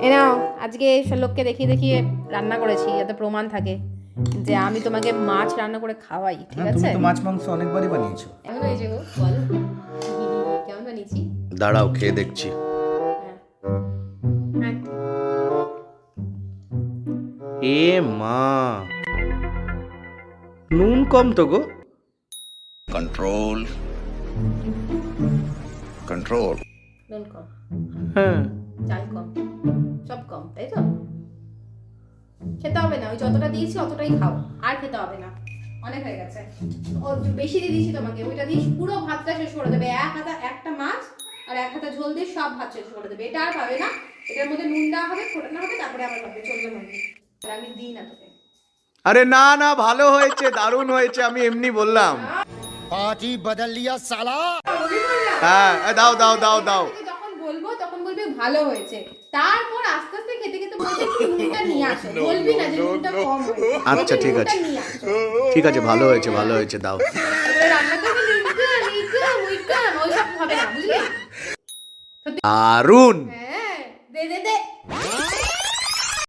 এ নাও, আজকে লোককে দেখিয়ে দেখিয়ে রান্না করেছি যাতে প্রমাণ থাকে যে আমি তোমাকে মাছ রান্না করে খাওয়াই, ঠিক হ্যাঁ, আছে? তুমি তো মাছ মাংস অনেকবারই বানিয়েছো। কেমন হয়েছে গো বলো? কেমন বানিয়েছি? দাঁড়াও খেয়ে দেখছি। হ্যাঁ হ্যাঁ। এ মা, নুন কম তো গো। control control নুন কম, হ্যাঁ, চাল কম, সব কম, তাই তো? খেতে হবে না, ওই যতটা দিয়েছি অতটাই খাও, আর খেতে হবে না, অনেক হয়ে গেছে। ও বেশি দিয়ে দিয়েছি তোমাকে, ওইটা দিয়ে পুরো ভাতটা শেষ করে দেবে। এক হাতা একটা মাছ আর এক হাতা ঝোল দিয়ে সব ভাত শেষ করে দেবে। এটা আর পাবে না, এটার মধ্যে নুন দেওয়া হবে, ফোটানো হবে, তারপরে আবার পাবে, চলবে মন্দির। আর আমি দিই না তোকে। আরে না না, ভালো হয়েছে, দারুণ হয়েছে, আমি এমনি বললাম। पार्टी बदल लिया साला। আমি বললাম, হ্যাঁ, দাও দাও দাও দাও। আমি যখন বলবো তখন বলবি ভালো হয়েছে, তারপর আস্তে আস্তে খেতে খেতে বলবি একটু নুনটা নিয়ে আসো, বলবি না যে নুনটা কম হয়েছে। আচ্ছা, ঠিক আছে। নুনটা নিয়ে আসো। ঠিক আছে, ভালো হয়েছে, ভালো হয়েছে, দাও। এবারে রান্না করবি ওইসব হবে না, বুঝলি? দারুণ। হ্যাঁ, দে দে দে।